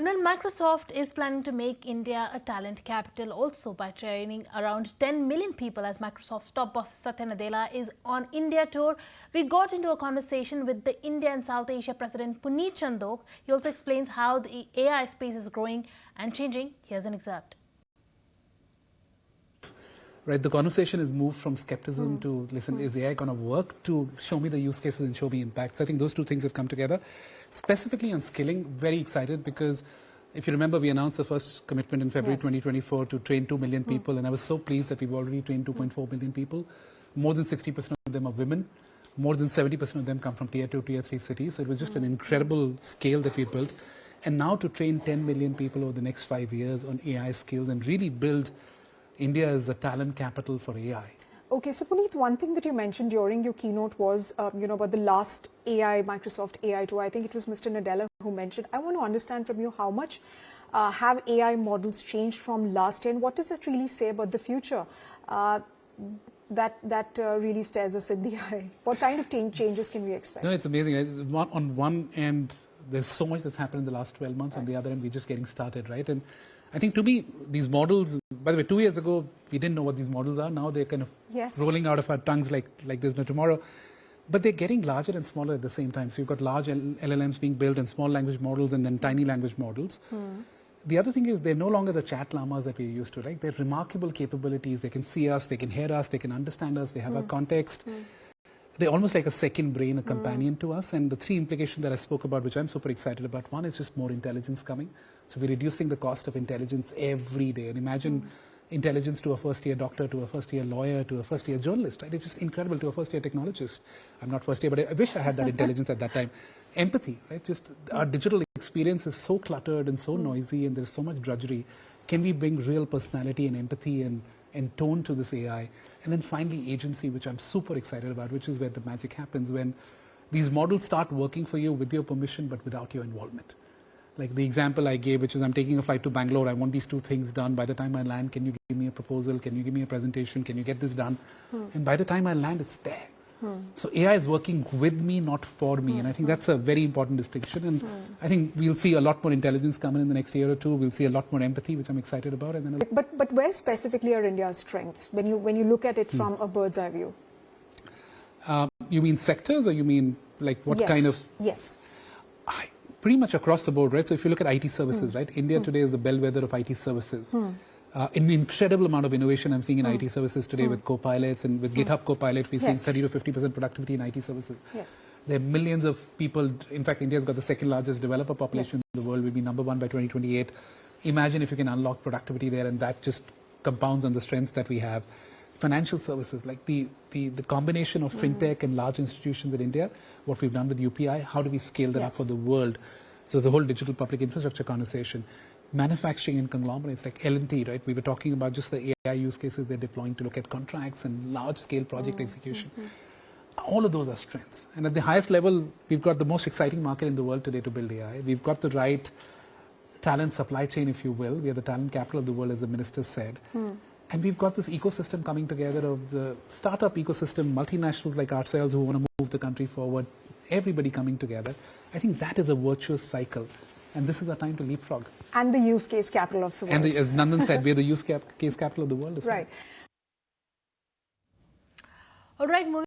And well, Microsoft is planning to make India a talent capital also by training around 10 million people, as Microsoft's top boss Satya Nadella is on India tour. We got into a conversation with the India and South Asia President Punit Chandok. He also explains how the AI space is growing and changing. Here's an excerpt. Right, the conversation has moved from skepticism to, listen, is AI going to work, to show me the use cases and show me impact. So I think those two things have come together. Specifically on skilling, very excited because if you remember, we announced the first commitment in February 2024 to train 2 million people. And I was so pleased that we've already trained 2.4 million people. More than 60% of them are women. More than 70% of them come from tier 2, tier 3 cities. So it was just an incredible scale that we built. And now to train 10 million people over the next 5 years on AI skills and really build India as a talent capital for AI. Okay, so Punit, one thing that you mentioned during your keynote was, about the last Microsoft AI tour. I think it was Mr. Nadella who mentioned. I want to understand from you how much have AI models changed from last year, and what does it really say about the future that really stares us in the eye? What kind of changes can we expect? No, it's amazing. On one end, there's so much that's happened in the last 12 months. Right. On the other end, we're just getting started, right? And I think to me, these models, by the way, 2 years ago, we didn't know what these models are. Now they're kind of rolling out of our tongues like there's no tomorrow. But they're getting larger and smaller at the same time. So you've got large LLMs being built and small language models and then tiny language models. The other thing is they're no longer the chat llamas that we're used to, right? They're remarkable capabilities. They can see us, they can hear us, they can understand us, they have our context. They're almost like a second brain, a companion to us. And the three implications that I spoke about, which I'm super excited about, one is just more intelligence coming. So we're reducing the cost of intelligence every day. And imagine intelligence to a first-year doctor, to a first-year lawyer, to a first-year journalist, right? It's just incredible, to a first-year technologist. I'm not first-year, but I wish I had that intelligence at that time. Empathy, right? Just our digital experience is so cluttered and so noisy, and there's so much drudgery. Can we bring real personality and empathy and tone to this AI? And then finally, agency, which I'm super excited about, which is where the magic happens, when these models start working for you with your permission, but without your involvement. Like the example I gave, which is I'm taking a flight to Bangalore, I want these two things done. By the time I land, can you give me a proposal? Can you give me a presentation? Can you get this done? And by the time I land, it's there. So AI is working with me, not for me. And I think that's a very important distinction. And I think we'll see a lot more intelligence coming in the next year or two. We'll see a lot more empathy, which I'm excited about. And then but where specifically are India's strengths when you look at it from a bird's eye view? You mean sectors, or you mean like what kind of? Yes. Pretty much across the board, right? So if you look at IT services, right? India today is the bellwether of IT services. An incredible amount of innovation I'm seeing in IT services today with co-pilots, and with GitHub Copilot, we're seeing 30 to 50% productivity in IT services. There are millions of people. In fact, India's got the second largest developer population in the world. We'll be #1 by 2028. Imagine if you can unlock productivity there, and that just compounds on the strengths that we have. Financial services, like the combination of fintech and large institutions in India, what we've done with UPI, how do we scale that up for the world? So the whole digital public infrastructure conversation. Manufacturing and conglomerates like L&T, right? We were talking about just the AI use cases they're deploying to look at contracts and large-scale project execution. All of those are strengths. And at the highest level, we've got the most exciting market in the world today to build AI. We've got the right talent supply chain, if you will. We are the talent capital of the world, as the minister said. And we've got this ecosystem coming together of the startup ecosystem, multinationals like ourselves who want to move the country forward, everybody coming together. I think that is a virtuous cycle. And this is the time to leapfrog. And the use case capital of the world. And as Nandan said, we're the use case capital of the world as well. All right, moving